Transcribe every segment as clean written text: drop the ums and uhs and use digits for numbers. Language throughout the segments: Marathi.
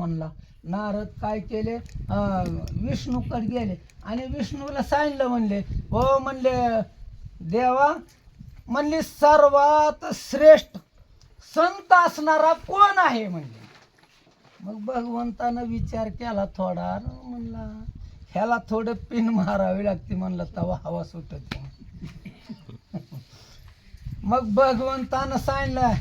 म्हणला. नारद काय केले, विष्णूकडे गेले आणि विष्णूला सांगितलं, म्हणले हो म्हणले देवा, म्हणले सर्वात श्रेष्ठ संत असणारा कोण आहे म्हणले. मग भगवंतानं विचार केला थोडा, म्हणला ह्याला थोडं पिन मारावी लागते म्हणलं, तवा हवा सुटत. मग भगवंतानं सांगितलं,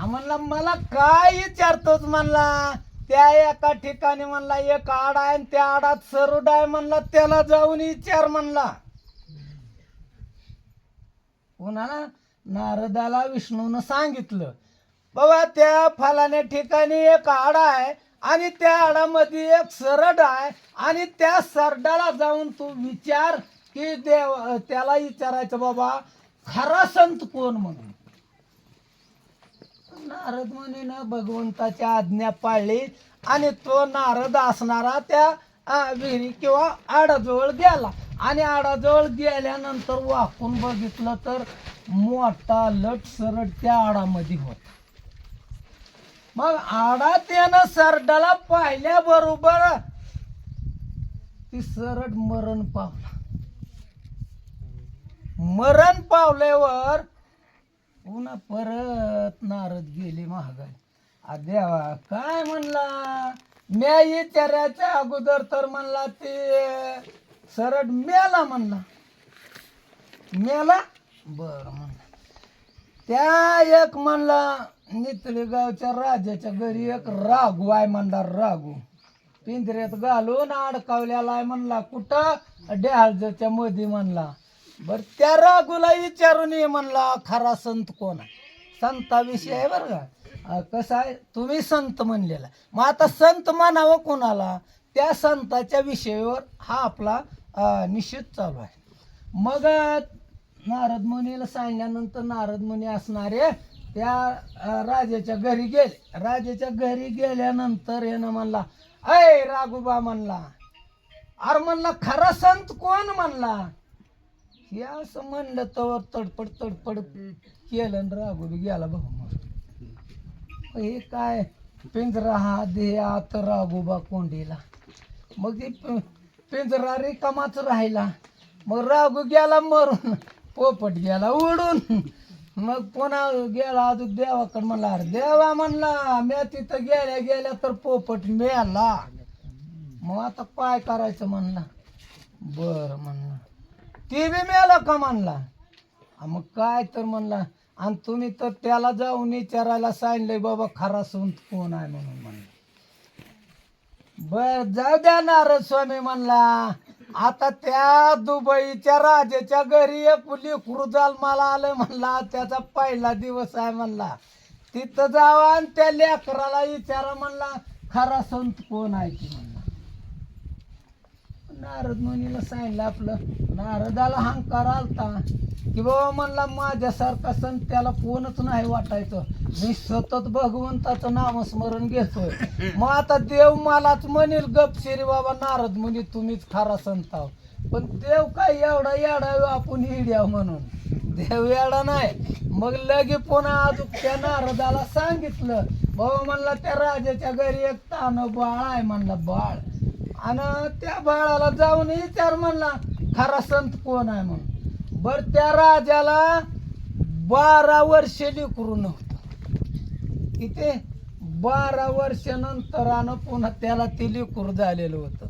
म्हणला मला काय विचारतोच म्हणला. त्या एका ठिकाणी म्हणला एक आड आहे, त्या आडात सरुड आहे म्हणला, त्याला जाऊन विचार म्हणला. पुन्हा नारदाला विष्णूनं सांगितलं, बाबा त्या फलाण्या ठिकाणी एक आड आहे आणि त्या आडामध्ये एक सरड आहे आणि त्या सरडाला जाऊन तू विचार की देव, त्याला विचारायचं बाबा खरा संत कोण म्हणून. नारद मुनीनं भगवंताची आज्ञा पाळली आणि तो नारद असणारा त्या विहिरी किंवा आडाजवळ गेला आणि आडाजवळ गेल्यानंतर वाकून बघितलं तर मोठा लट सरड त्या आडामध्ये होता. मग आडा त्यानं सरडाला पाहिल्याबरोबर ती सरड मरण पावला. मरण पावल्यावर पुन्हा परत नारद गेले महागाई. देवा काय म्हणला, म्या विचारायच्या अगोदर तर म्हणला ते सरड मेला म्हणला. मेला बर म्हणला. त्या एक म्हणला नितळी गावच्या राजाच्या घरी एक राघू आहे म्हणला. राघू पिंजऱ्यात घालून अडकावलेला आहे म्हणला. कुठं डॅलच्या मध्ये म्हणला. बर त्या राघूला विचारून ये म्हणला खरा संत कोण आहे. संताविषयी आहे बरं का. कसं आहे, तुम्ही संत म्हणलेला, मग आता संत म्हणावं कोणाला, त्या संताच्या विषयावर हा आपला निषेध चालू आहे. मग नारद मुनीला सांगितल्यानंतर नारद मुनी असणारे त्या राजाच्या घरी गेले. राजाच्या घरी गेल्यानंतर यानं म्हणला, अय राघुबा म्हणला, अरे म्हणला खरा संत कोण म्हणला. हे असं म्हणलं तर तडपड तडपड केलं आणि राघू गेला भाऊ. हे काय पिंजरा हा दे आत राघोबा कोंडीला. मग ते पिंजरा रिकामाच राहिला. मग राघू गेला मरून, पोपट गेला उडून. मग पुन्हा गेला अजून देवाकडे म्हणला, अरे देवा म्हणला मी तिथं गेल्या गेल्या तर पोपट मेला, मग आता काय करायचं म्हणला. बर म्हणला, ती बी मेला का म्हणला. मग काय तर म्हणला, आणि तुम्ही तर त्याला जाऊन विचारायला सांगितलंय बाबा खरा संत कोण आहे म्हणून म्हणला. बर जाऊ द्या नारद स्वामी म्हणला, आता त्या दुबईच्या राजाच्या घरी एक लेकरू जन्माला आलं म्हणला, त्याचा पहिला दिवस आहे म्हणला. तिथं जावा आणि त्या लेकराला विचारा म्हणला खरा संत कोण आहे की म्हणला. नारद मुनीला सांगितलं आपलं. नारदाला हंकार आलता की बाबा म्हणला माझ्यासारखा संत त्याला कोणच नाही वाटायचं. मी सतत भगवंताचं नामस्मरण घेतोय. मग आता देव मलाच म्हणेल गपशिरी बाबा नारद मुनी तुम्हीच खरा संत आहो. पण देव काय एवढा येडा आपण हिड्याव म्हणून. देव येडा नाही. मग लगे पुन्हा अजून त्या नारदाला सांगितलं, बाबा म्हणला त्या राजाच्या घरी एक तान बाळ आहे म्हणला, बाळ, आणि त्या बाळाला जाऊन विचार म्हणला खरा संत कोण आहे म्हणून. बर त्या राजाला 12 वर्ष लेकरू नव्हतं. इथे 12 वर्षानंतरानं पुन्हा त्याला ते लेकरू झालेलं होतं.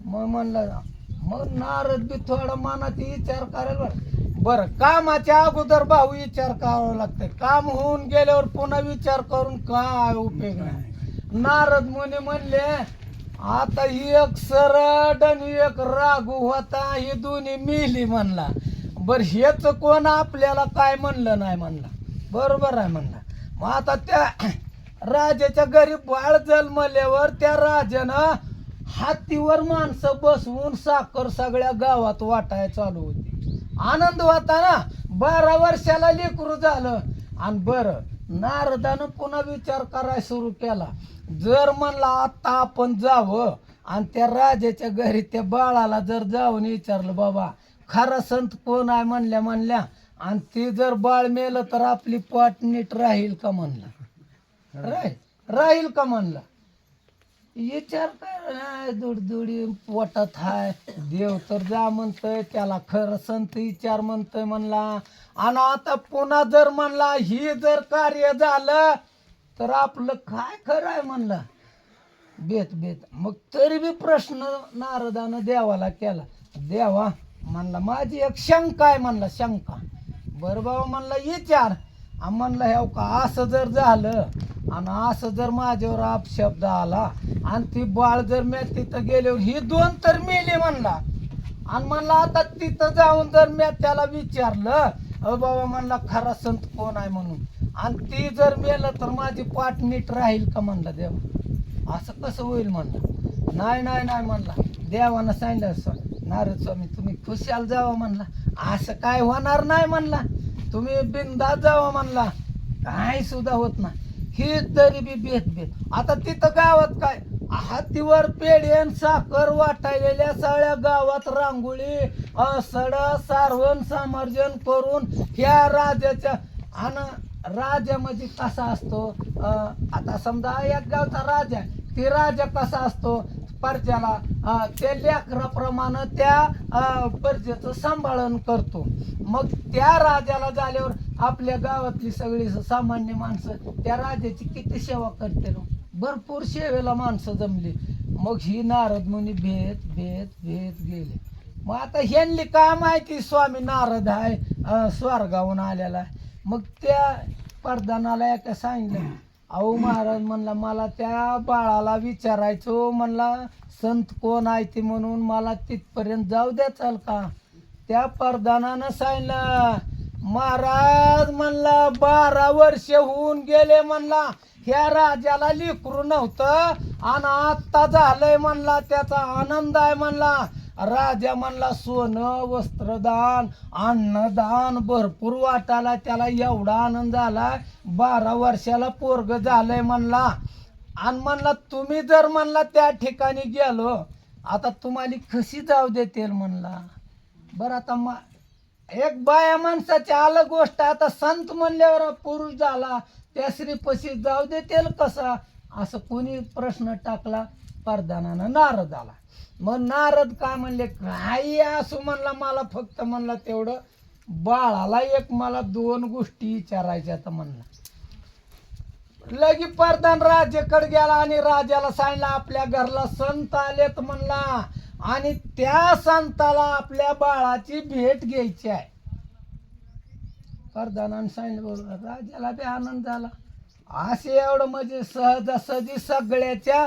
मग म्हणलं, मग नारद बी थोडा मनात विचार करायला. बरं कामाच्या अगोदर भाऊ विचार करावा लागतंय. काम होऊन गेल्यावर पुन्हा विचार करून काय उपयोग नाही. नारद मुनी म्हणले, आता एक सरड आणि एक राघू होता, ही दोन्ही मिली म्हणला. बर हेच कोण आपल्याला काय म्हणलं नाही म्हणला. बरोबर आहे म्हणला. मग आता त्या राजाच्या घरी बाळ जन्मल्यावर त्या राजानं हातीवर माणसं बसवून साखर सगळ्या गावात वाटायला चालू होती. आनंद होता ना. 12 वर्षाला लेकरू झालं. आणि बरं नारदानं पुन्हा विचार करायला सुरू केला. जर म्हणला आता आपण जावं आणि त्या राजाच्या घरी त्या बाळाला जर जाऊन विचारलं बाबा खरा संत कोण आहे म्हणल्या आणि ते जर बाळ मेलं तर आपली पाठ नीट राहील का म्हणला. राहील का म्हणला. विचार कर दुडदुडी पोटात हाय. देव तर जा म्हणतोय, त्याला खरं संत विचार म्हणतोय म्हणला. आणि आता पुन्हा जर म्हणला ही जर कार्य झालं तर आपलं काय खरं आहे म्हणला. बेत बेत मग तरी बी प्रश्न नारदानं देवाला केला. देवा म्हणला माझी एक शंका आहे म्हणला. शंका बरं बाबा म्हणला विचार. म्हणलं हे का असं जर झालं आणि असं जर माझ्यावर अपशब्द आला आणि ती बाळ जर मी तिथं गेल्यावर ही दोन तर मेली म्हणला. आणि म्हणला आता तिथं जाऊन जर मी त्याला विचारलं बाबा म्हणला खरा संत कोण आहे म्हणून आणि ती जर मेलं तर माझी पाठ नीट राहील का म्हणला. देवा असं कसं होईल म्हणला. नाही नाही नाही म्हणला. देवानं सांगितलं नारद स्वामी तुम्ही खुशाल जावा म्हणला. असं काय होणार नाही म्हणला. तुम्ही बिंदास जावा म्हणला. काय सुद्धा होत नाही. ही तरी बी बेत बेत. आता तिथं गावात काय हातीवर पेढे साखर वाटायलेल्या सगळ्या गावात रांगोळी सड सारवण सामर्जन करून ह्या राजाच्या. आणि राजा म्हणजे कसा असतो आता समजा एक गावचा राजा ते राजा कसा असतो प्रजेला ते लेकराप्रमाणे त्या प्रजेचं सांभाळण करतो. मग त्या राजाला झाल्यावर आपल्या गावातली सगळी सामान्य माणसं त्या राजाची किती सेवा करते. भरपूर सेवेला माणसं जमली. मग ही नारद मुनी भेट भेट भेट गेले. मग आता ह्यांनी काय माहिती स्वामी नारद आहे स्वर्गाहून आलेला आहे. मग त्या प्रधानाला एका सांगितलं अहो महाराज म्हणला मला त्या बाळाला विचारायचो म्हणला संत कोण आहे ते म्हणून मला तिथपर्यंत जाऊ द्या चाल का. त्या प्रधानानं सांगितलं महाराज म्हणला 12 वर्ष होऊन गेले म्हणला ह्या राजाला लेकरू नव्हतं आणि आत्ता झालंय म्हणला त्याचा आनंद आहे म्हणला. राजा म्हणला सोनं वस्त्रदान अन्नदान भरपूर वाटायला त्याला एवढा आनंद झाला. 12 वर्षाला पोरग झालंय म्हणला. आणि म्हणला तुम्ही जर म्हणला त्या ठिकाणी गेलो आता तुम्हाला कशी जाऊ देतील म्हणला. बरं आता एक बाया माणसाची अलग गोष्ट. आता संत म्हणल्यावर पुरुष झाला त्या श्रीपशी जाऊ देतील कसा असं कोणी प्रश्न टाकला. प्रधानानं नारद आला. मग नारद काय म्हणले काही असो म्हणला मला फक्त म्हणला तेवढं बाळाला एक मला 2 गोष्टी विचारायच्या तर म्हणला. लगी प्रधान राजाकडे गेला आणि राजाला सांगितलं आपल्या घरला संत आलेत म्हणला आणि त्या संताला आपल्या बाळाची भेट घ्यायची आहे. प्रधानानं सांगितलं बरोबर. राजाला बी आनंद झाला. असे एवढं म्हणजे सहजासहजी सगळ्याच्या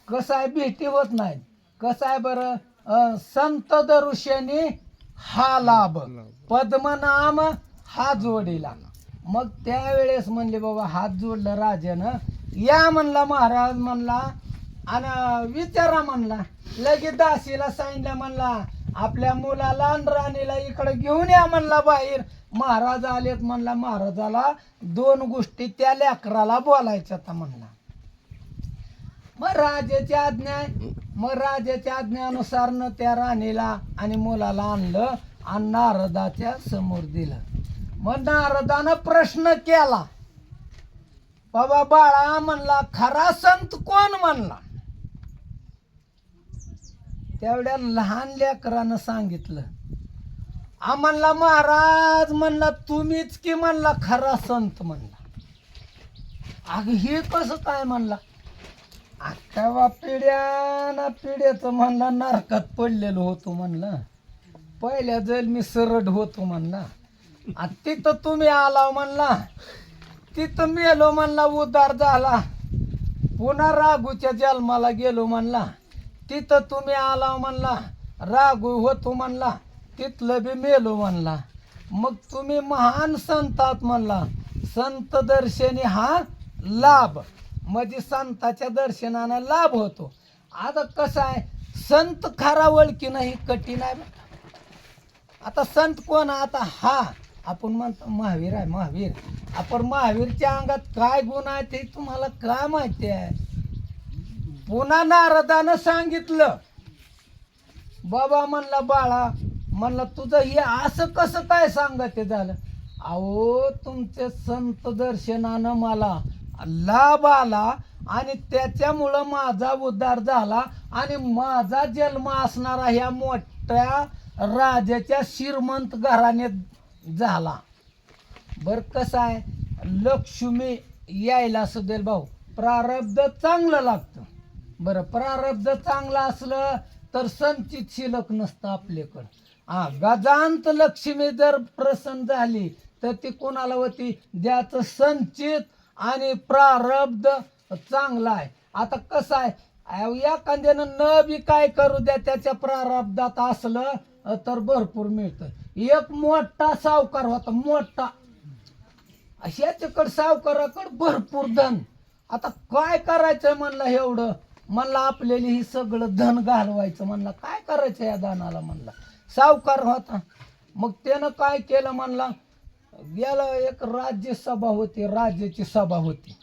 कसं आहे भेटी होत नाही. कसं आहे बरं संत दरुशनी हा लाभ पद्मनाम हा जोडीला. मग त्यावेळेस म्हणले बाबा हात जोडलं राजानं या म्हणला महाराज म्हणला आणि विचारा म्हणला. लगेच दासीला सांगितलं म्हणला आपल्या मुलाला आणि राणीला इकडे घेऊन या म्हणला बाहेर. महाराज आलेत म्हणला. महाराजाला 2 गोष्टी त्या लेकराला बोलायच्या तर म्हणला. मग राजाच्या आज्ञेनुसार न त्या राणीला आणि मुलाला आणलं आणि नारदाच्या समोर दिलं. मग नारदानं प्रश्न केला बाबा बाळा म्हणला खरा संत कोण म्हणला. तेवढ्या लहान लेकरानं सांगितलं म्हणला महाराज म्हणला तुम्हीच की म्हणला खरा संत म्हणला. अग हे कसं काय म्हणला. अख्खा पिढ्याना पिढ्याचं म्हणला नरकात पडलेलो होतो म्हणलं. पहिल्या जल मी सरड होतो म्हणला. तिथं तुम्ही आला म्हणला. तिथं मेलो म्हणला उद्धार झाला. पुन्हा राघूच्या जन्माला गेलो म्हणला. तिथं तुम्ही आला म्हणला राघू होतो म्हणला. तिथलं बी मेलो म्हणला. मग तुम्ही महान संतात म्हणला. संत दर्शनी हा लाभ म्हणजे संताच्या दर्शनानं लाभ होतो. आता कसं आहे संत खरा ओळखी नाही कठीण आहे. आता संत कोण आता हा आपण म्हणतो महावीर आहे महावीर. आपण महावीरच्या अंगात काय गुण आहे ते तुम्हाला काय माहिती आहे. पुन्हा नारदानं सांगितलं बाबा म्हणला बाळा म्हणला तुझं हे असं कसं काय सांगत झालं. अहो तुमचे संत दर्शनानं मला लाभ आला आणि त्याच्यामुळं माझा उद्धार झाला आणि माझा जन्म असणारा ह्या मोठ्या राजाच्या श्रीमंत घराण्यात झाला. बर कसं आहे, लक्ष्मी यायला सुदेल भाऊ, प्रारब्ध चांगलं लागतं. बरं, प्रारब्ध चांगलं असलं तर संचित शिल्लक नसतं आपल्याकडं. गजांत लक्ष्मी जर प्रसन्न झाली तर ती कोणाला होती, ज्याचं संचित आणि प्रारब्ध चांगलं आहे. आता कसं आहे, एखाद्यानं न बी काय करू द्या, त्याच्या प्रारब्धात असलं तर भरपूर मिळतं. एक मोठा सावकार होता, मोठा, ह्याच्याकडे सावकाराकडे भरपूर धन. आता काय करायचंय म्हणलं, एवढं म्हणलं आपल्याला ही सगळं धन घालवायचं. म्हणलं काय करायचं या धनाला, म्हणलं सावकार होता. मग त्यानं काय केलं म्हणला, गेलं एक राज्यसभा होती, राज्याची सभा होती.